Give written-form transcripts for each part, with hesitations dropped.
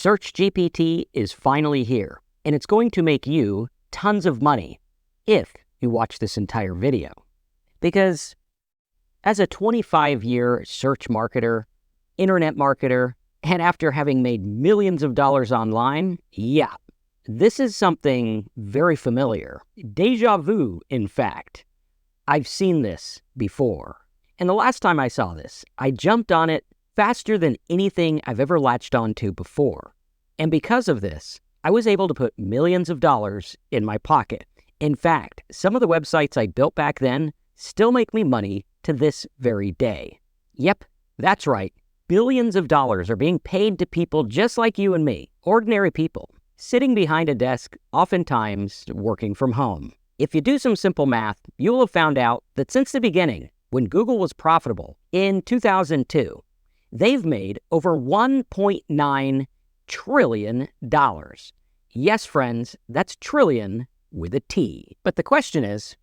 SearchGPT is finally here, and it's going to make you tons of money if you watch this entire video. Because as a 25-year search marketer, internet marketer, and after having made millions of dollars online, yeah, this is something very familiar. Deja vu, in fact. I've seen this before. And the last time I saw this, I jumped on it faster than anything I've ever latched onto before. And because of this, I was able to put millions of dollars in my pocket. In fact, some of the websites I built back then still make me money to this very day. Yep, that's right. Billions of dollars are being paid to people just like you and me, ordinary people, sitting behind a desk, oftentimes working from home. If you do some simple math, you will have found out that since the beginning, when Google was profitable in 2002, they've made over $1.9 trillion. Yes, friends, that's trillion with a T. But the question is,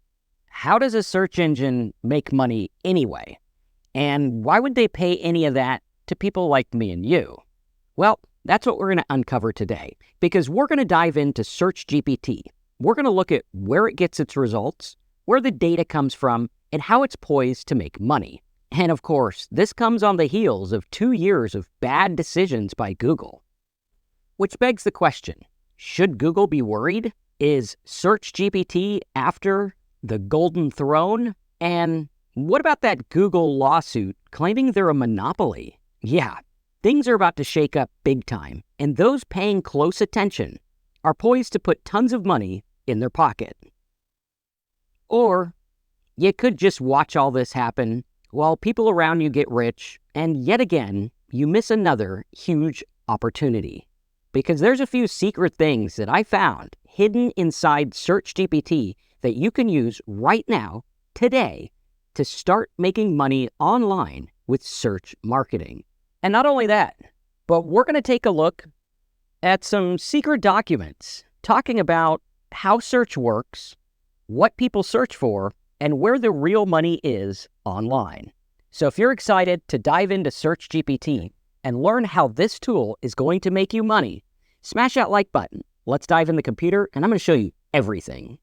how does a search engine make money anyway? And why would they pay any of that to people like me and you? Well, that's what we're going to uncover today, because we're going to dive into SearchGPT. We're going to look at where it gets its results, where the data comes from, and how it's poised to make money. And of course, this comes on the heels of 2 years of bad decisions by Google. Which begs the question, should Google be worried? Is SearchGPT after the golden throne? And what about that Google lawsuit claiming they're a monopoly? Yeah, things are about to shake up big time, and those paying close attention are poised to put tons of money in their pocket. Or you could just watch all this happen while people around you get rich, and yet again, you miss another huge opportunity. Because there's a few secret things that I found hidden inside SearchGPT that you can use right now, today, to start making money online with search marketing. And not only that, but we're going to take a look at some secret documents talking about how search works, what people search for, and where the real money is online. So if you're excited to dive into SearchGPT and learn how this tool is going to make you money, smash that like button. Let's dive in the computer, and I'm going to show you everything.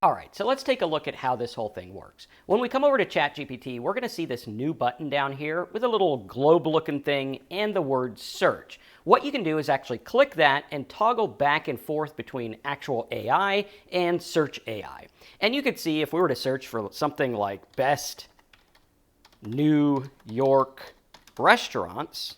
All right, so let's take a look at how this whole thing works. When we come over to ChatGPT, we're going to see this new button down here with a little globe-looking thing and the word search. What you can do is actually click that and toggle back and forth between actual AI and search AI. And you could see if we were to search for something like best New York restaurants,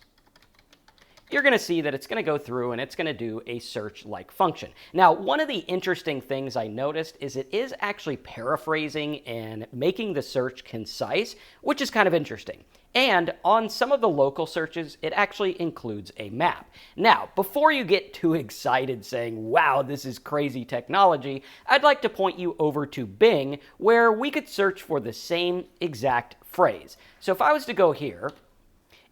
you're going to see that it's going to go through and it's going to do a search-like function. Now, one of the interesting things I noticed is it is actually paraphrasing and making the search concise, which is kind of interesting. And on some of the local searches, it actually includes a map. Now, before you get too excited saying, wow, this is crazy technology, I'd like to point you over to Bing, where we could search for the same exact phrase. So if I was to go here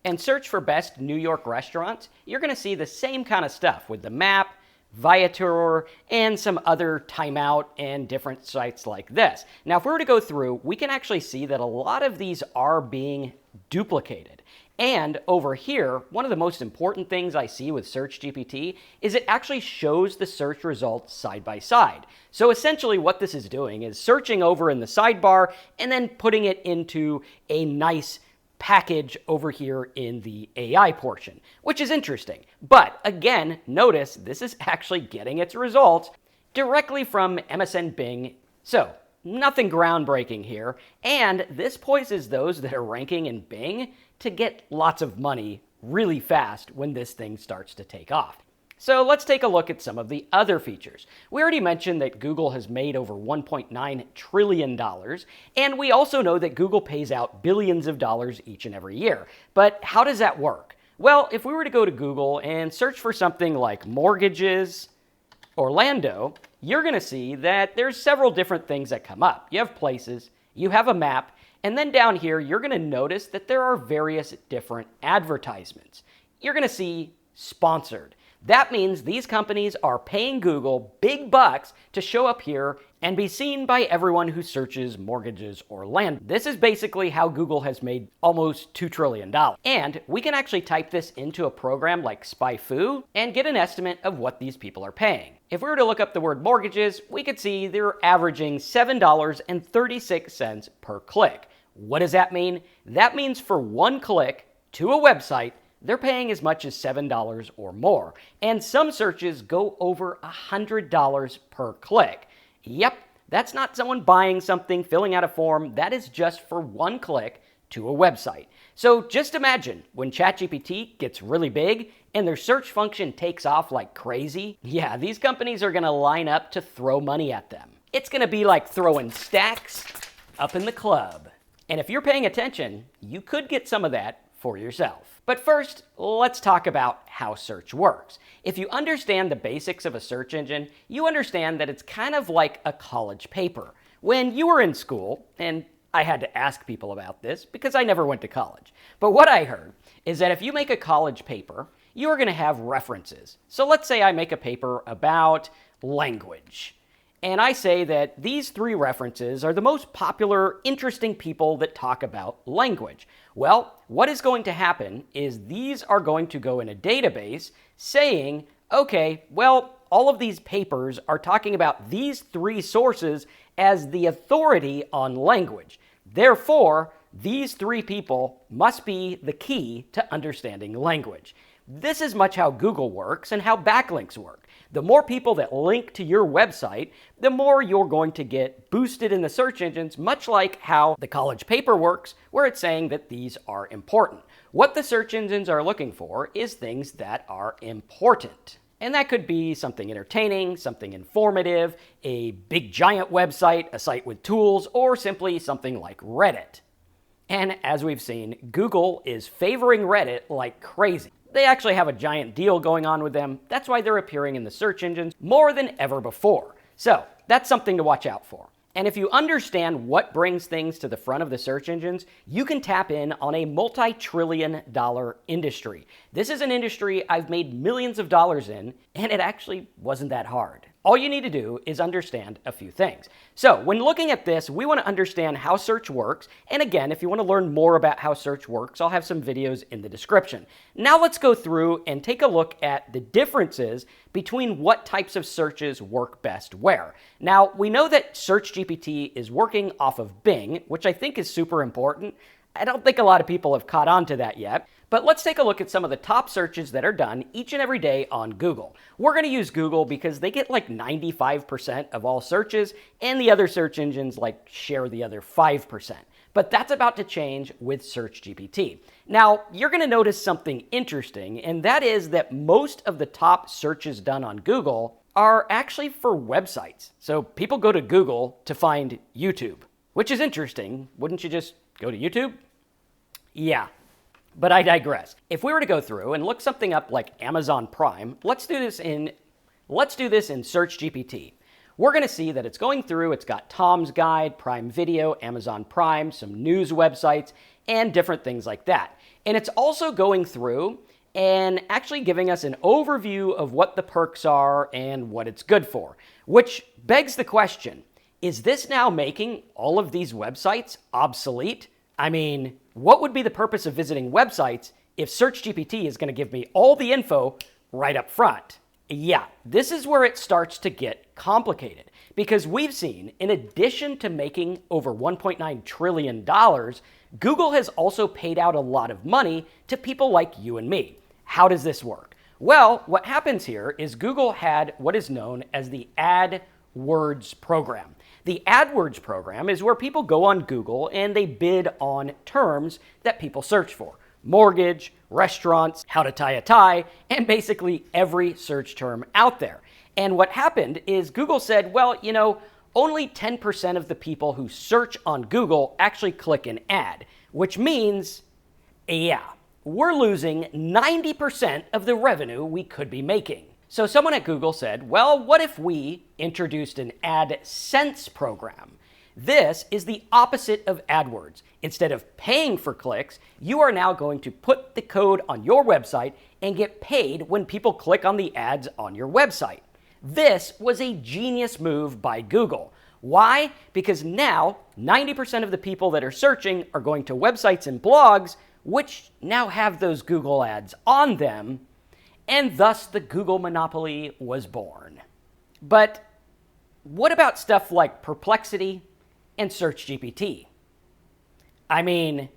and search for best New York restaurants, you're going to see the same kind of stuff with the map, Viator, and some other timeout and different sites like this. Now, if we were to go through, we can actually see that a lot of these are being duplicated. And over here, one of the most important things I see with SearchGPT is it actually shows the search results side by side. So essentially what this is doing is searching over in the sidebar and then putting it into a nice package over here in the AI portion, which is interesting. But again, notice this is actually getting its results directly from MSN Bing. So nothing groundbreaking here. And this poises those that are ranking in Bing to get lots of money really fast when this thing starts to take off. So let's take a look at some of the other features. We already mentioned that Google has made over $1.9 trillion, and we also know that Google pays out billions of dollars each and every year. But how does that work? Well, if we were to go to Google and search for something like mortgages, Orlando, you're going to see that there's several different things that come up. You have places, you have a map, and then down here, you're going to notice that there are various different advertisements. You're going to see sponsored. That means these companies are paying Google big bucks to show up here and be seen by everyone who searches mortgages or land. This is basically how Google has made almost $2 trillion. And we can actually type this into a program like SpyFu and get an estimate of what these people are paying. If we were to look up the word mortgages, we could see they're averaging $7.36 per click. What does that mean? That means for one click to a website, they're paying as much as $7 or more. And some searches go over $100 per click. Yep, that's not someone buying something, filling out a form. That is just for one click to a website. So just imagine when Chatgpt gets really big and their search function takes off like crazy. Yeah, these companies are going to line up to throw money at them. It's going to be like throwing stacks up in the club. And if you're paying attention, you could get some of that for yourself. But first, let's talk about how search works. If you understand the basics of a search engine, you understand that it's kind of like a college paper. When you were in school, and I had to ask people about this because I never went to college, but what I heard is that if you make a college paper, you are going to have references. So let's say I make a paper about language. And I say that these 3 references are the most popular, interesting people that talk about language. Well, what is going to happen is these are going to go in a database saying, okay, well, all of these papers are talking about these 3 sources as the authority on language. Therefore, these 3 people must be the key to understanding language. This is much how Google works and how backlinks work. The more people that link to your website, the more you're going to get boosted in the search engines, much like how the college paper works, where it's saying that these are important. What the search engines are looking for is things that are important. And that could be something entertaining, something informative, a big giant website, a site with tools, or simply something like Reddit. And as we've seen, Google is favoring Reddit like crazy. They actually have a giant deal going on with them. That's why they're appearing in the search engines more than ever before. So that's something to watch out for. And if you understand what brings things to the front of the search engines, you can tap in on a multi-trillion-dollar industry. This is an industry I've made millions of dollars in, and it actually wasn't that hard. All you need to do is understand a few things. So when looking at this, we want to understand how search works. And again, if you want to learn more about how search works, I'll have some videos in the description. Now let's go through and take a look at the differences between what types of searches work best where. Now, we know that SearchGPT is working off of Bing, which I think is super important. I don't think a lot of people have caught on to that yet. But let's take a look at some of the top searches that are done each and every day on Google. We're going to use Google because they get like 95% of all searches, and the other search engines like share the other 5%. But that's about to change with SearchGPT. Now, you're going to notice something interesting, and that is that most of the top searches done on Google are actually for websites. So people go to Google to find YouTube, which is interesting. Wouldn't you just go to YouTube? Yeah. But I digress. If we were to go through and look something up like Amazon Prime, let's do this in SearchGPT. We're going to see that it's going through, it's got Tom's Guide, Prime Video, Amazon Prime, some news websites, and different things like that. And it's also going through and actually giving us an overview of what the perks are and what it's good for, which begs the question, is this now making all of these websites obsolete? I mean, what would be the purpose of visiting websites if SearchGPT is going to give me all the info right up front? Yeah, this is where it starts to get complicated because we've seen, in addition to making over $1.9 trillion, Google has also paid out a lot of money to people like you and me. How does this work? Well, what happens here is Google had what is known as the AdWords program. The AdWords program is where people go on Google and they bid on terms that people search for. Mortgage, restaurants, how to tie a tie, and basically every search term out there. And what happened is Google said, well, you know, only 10% of the people who search on Google actually click an ad, which means, yeah, we're losing 90% of the revenue we could be making. So someone at Google said, well, what if we introduced an AdSense program? This is the opposite of AdWords. Instead of paying for clicks, you are now going to put the code on your website and get paid when people click on the ads on your website. This was a genius move by Google. Why? Because now 90% of the people that are searching are going to websites and blogs, which now have those Google ads on them, and thus the Google monopoly was born. But what about stuff like Perplexity and Chatgpt? I mean,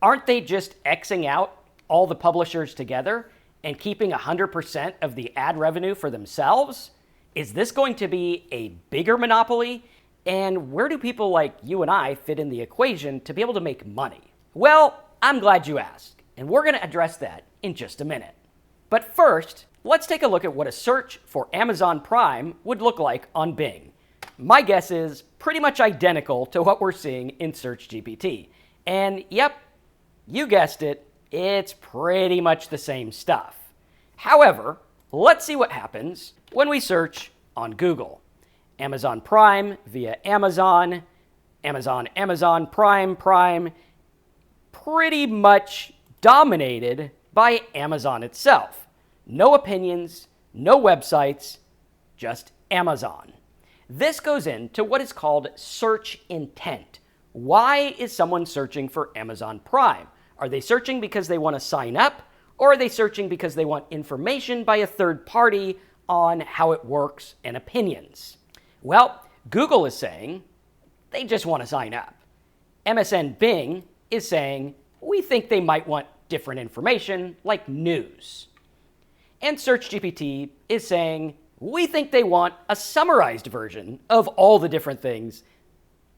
aren't they just Xing out all the publishers together and keeping 100% of the ad revenue for themselves? Is this going to be a bigger monopoly? And where do people like you and I fit in the equation to be able to make money? Well, I'm glad you asked, and we're going to address that in just a minute. But first, let's take a look at what a search for Amazon Prime would look like on Bing. My guess is pretty much identical to what we're seeing in Chatgpt. And yep, you guessed it, it's pretty much the same stuff. However, let's see what happens when we search on Google. Amazon Prime via Amazon, Amazon, Prime, pretty much dominated by Amazon itself. No opinions, no websites, just Amazon. This goes into what is called search intent. Why is someone searching for Amazon Prime? Are they searching because they want to sign up, or are they searching because they want information by a third party on how it works and opinions? Well, Google is saying they just want to sign up. MSN Bing is saying we think they might want different information like news. And Chatgpt is saying we think they want a summarized version of all the different things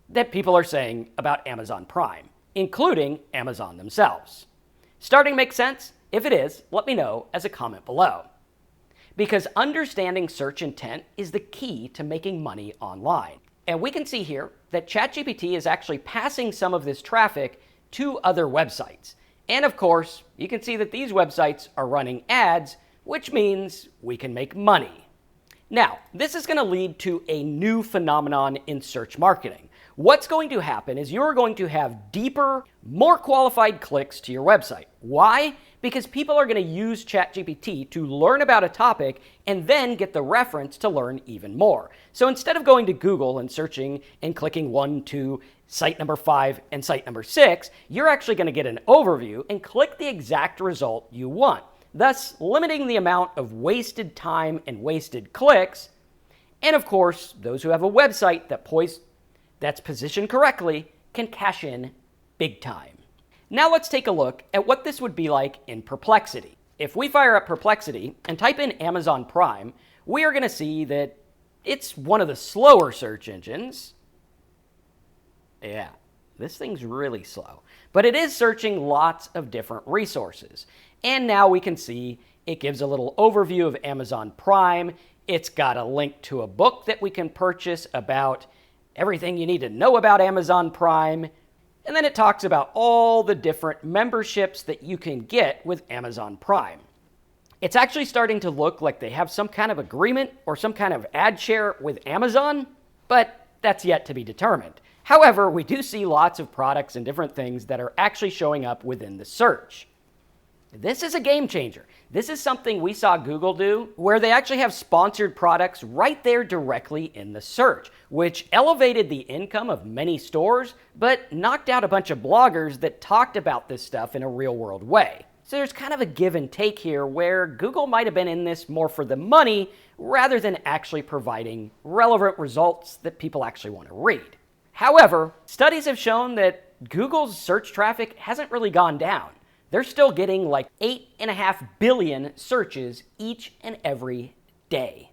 that people are saying about Amazon Prime, including Amazon themselves. Starting to make sense? If it is, let me know as a comment below. Because understanding search intent is the key to making money online. And we can see here that ChatGPT is actually passing some of this traffic to other websites. And of course, you can see that these websites are running ads, which means we can make money. Now, this is going to lead to a new phenomenon in search marketing. What's going to happen is you're going to have deeper, more qualified clicks to your website. Why? Because people are going to use ChatGPT to learn about a topic and then get the reference to learn even more. So instead of going to Google and searching and clicking 1, 2, site number 5, and site number 6, you're actually going to get an overview and click the exact result you want, thus limiting the amount of wasted time and wasted clicks. And of course, those who have a website that's positioned correctly can cash in big time. Now let's take a look at what this would be like in Perplexity. If we fire up Perplexity and type in Amazon Prime, we are going to see that it's one of the slower search engines. Yeah, this thing's really slow. But it is searching lots of different resources. And now we can see it gives a little overview of Amazon Prime. It's got a link to a book that we can purchase about everything you need to know about Amazon Prime. And then it talks about all the different memberships that you can get with Amazon Prime. It's actually starting to look like they have some kind of agreement or some kind of ad share with Amazon, but that's yet to be determined. However, we do see lots of products and different things that are actually showing up within the search. This is a game changer. This is something we saw Google do where they actually have sponsored products right there directly in the search, which elevated the income of many stores, but knocked out a bunch of bloggers that talked about this stuff in a real world way. So there's kind of a give and take here where Google might have been in this more for the money rather than actually providing relevant results that people actually want to read. However, studies have shown that Google's search traffic hasn't really gone down. They're still getting like 8.5 billion searches each and every day.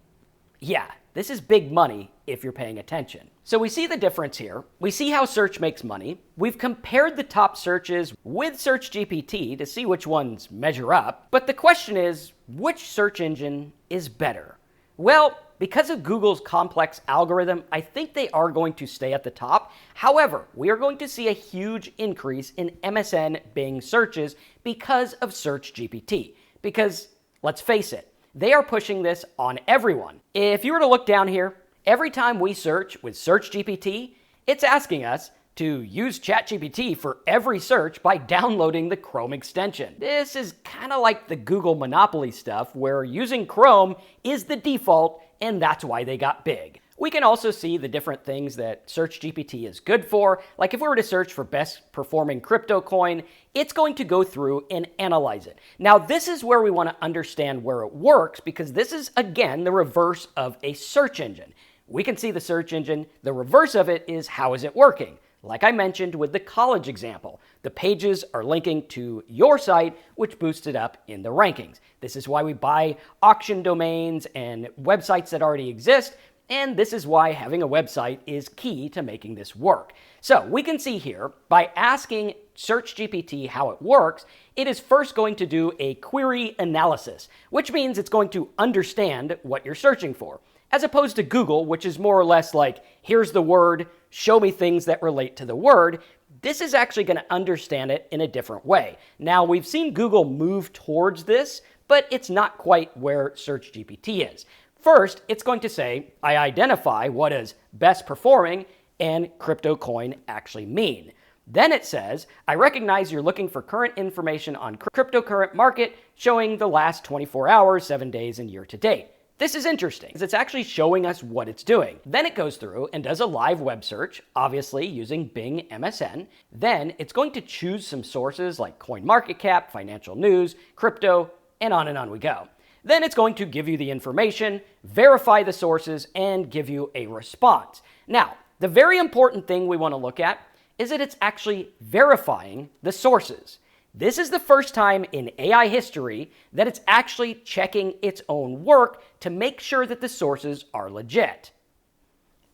Yeah, this is big money if you're paying attention. So we see the difference here. We see how search makes money. We've compared the top searches with Chatgpt to see which ones measure up. But the question is, which search engine is better? Well, because of Google's complex algorithm, I think they are going to stay at the top. However, we are going to see a huge increase in MSN Bing searches because of Chatgpt. Because, let's face it, they are pushing this on everyone. If you were to look down here, every time we search with Chatgpt, It's asking us to use Chatgpt for every search by downloading the Chrome extension. This is kind of like the Google monopoly stuff where using Chrome is the default, and that's why they got big. We can also see the different things that SearchGPT is good for. Like if we were to search for best performing crypto coin, it's going to go through and analyze it. Now, this is where we want to understand where it works, because this is, again, the reverse of a search engine. We can see the search engine. The reverse of it is how is it working? Like I mentioned with the college example, the pages are linking to your site, which boosts it up in the rankings. This is why we buy auction domains and websites that already exist, and this is why having a website is key to making this work. So we can see here, by asking SearchGPT how it works, it is first going to do a query analysis, which means it's going to understand what you're searching for, as opposed to Google, which is more or less like, here's the word, show me things that relate to the word. This is actually going to understand it in a different way. Now, we've seen Google move towards this, but it's not quite where SearchGPT is. First, it's going to say, I identify what is best performing and crypto coin actually mean. Then it says, I recognize you're looking for current information on cryptocurrency market showing the last 24 hours, 7 days, and year to date. This is interesting, because it's actually showing us what it's doing. Then it goes through and does a live web search, obviously using Bing MSN. Then it's going to choose some sources like CoinMarketCap, financial news, crypto, and on we go. Then it's going to give you the information, verify the sources, and give you a response. Now, the very important thing we want to look at is that it's actually verifying the sources. This is the first time in AI history that it's actually checking its own work to make sure that the sources are legit.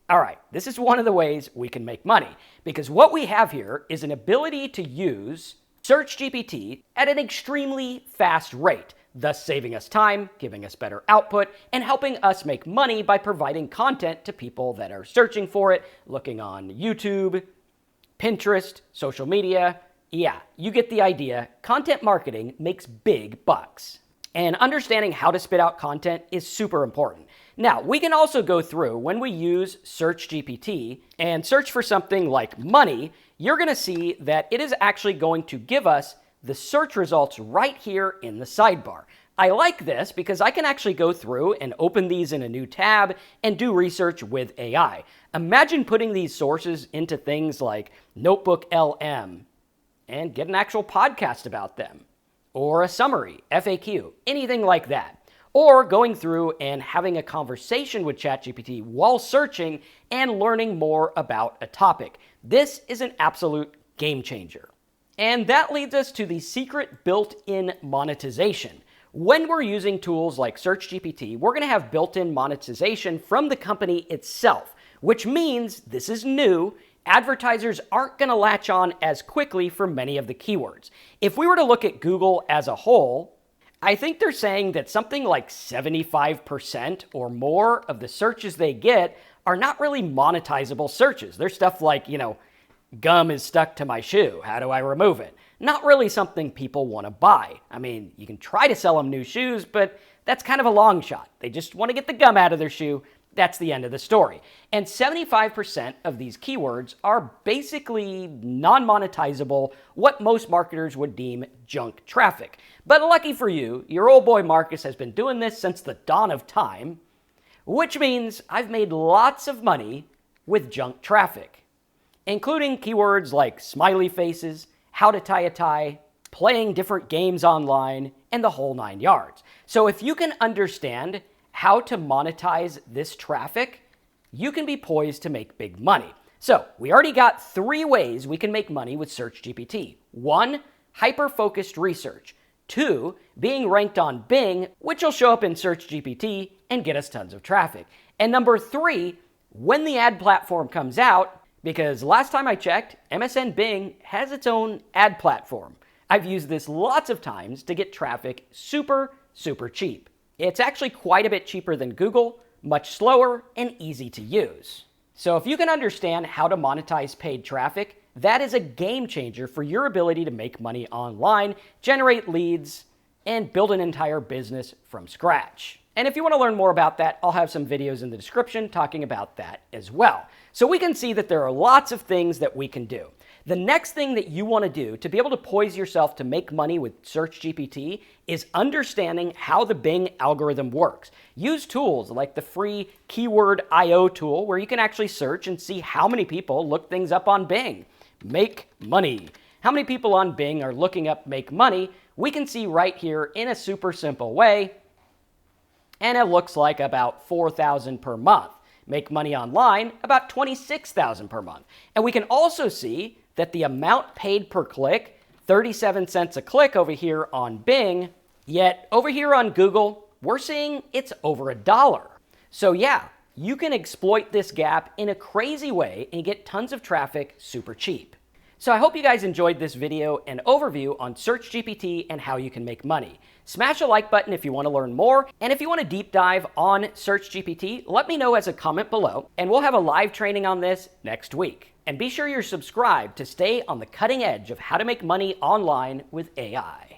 All right, this is one of the ways we can make money, because what we have here is an ability to use SearchGPT at an extremely fast rate, thus saving us time, giving us better output, and helping us make money by providing content to people that are searching for it, looking on YouTube, Pinterest, social media. Yeah, you get the idea. Content marketing makes big bucks. And understanding how to spit out content is super important. Now, we can also go through, when we use SearchGPT and search for something like money, you're going to see that it is actually going to give us the search results right here in the sidebar. I like this because I can actually go through and open these in a new tab and do research with AI. Imagine putting these sources into things like Notebook LM and get an actual podcast about them, or a summary, FAQ, anything like that. Or going through and having a conversation with ChatGPT while searching and learning more about a topic. This is an absolute game changer. And that leads us to the secret built-in monetization. When we're using tools like SearchGPT, we're going to have built-in monetization from the company itself, which means, this is new, advertisers aren't going to latch on as quickly for many of the keywords. If we were to look at Google as a whole, I think they're saying that something like 75% or more of the searches they get are not really monetizable searches. They're stuff like, gum is stuck to my shoe. How do I remove it? Not really something people want to buy. I mean, you can try to sell them new shoes, but that's kind of a long shot. They just want to get the gum out of their shoe. That's the end of the story. And 75% of these keywords are basically non-monetizable, what most marketers would deem junk traffic. But lucky for you, your old boy Marcus has been doing this since the dawn of time, which means I've made lots of money with junk traffic, including keywords like smiley faces, how to tie a tie, playing different games online, and the whole 9 yards. So if you can understand how to monetize this traffic, you can be poised to make big money. So we already got 3 ways we can make money with SearchGPT. 1, hyper-focused research. 2, being ranked on Bing, which will show up in SearchGPT and get us tons of traffic. And number 3, when the ad platform comes out, because last time I checked, MSN Bing has its own ad platform. I've used this lots of times to get traffic super, super cheap. It's actually quite a bit cheaper than Google, much slower, and easy to use. So if you can understand how to monetize paid traffic, that is a game changer for your ability to make money online, generate leads, and build an entire business from scratch. And if you want to learn more about that, I'll have some videos in the description talking about that as well. So we can see that there are lots of things that we can do. The next thing that you want to do to be able to poise yourself to make money with ChatGPT is understanding how the Bing algorithm works. Use tools like the free Keyword IO tool where you can actually search and see how many people look things up on Bing. Make money. How many people on Bing are looking up make money? We can see right here in a super simple way, and it looks like about 4,000 per month. Make money online, about 26,000 per month. And we can also see that the amount paid per click, 37 cents a click over here on Bing, yet over here on Google, we're seeing it's over $1. So yeah, you can exploit this gap in a crazy way and get tons of traffic super cheap. So I hope you guys enjoyed this video and overview on ChatGPT and how you can make money. Smash a like button if you want to learn more, and if you want to deep dive on ChatGPT, let me know as a comment below, and we'll have a live training on this next week. And be sure you're subscribed to stay on the cutting edge of how to make money online with AI.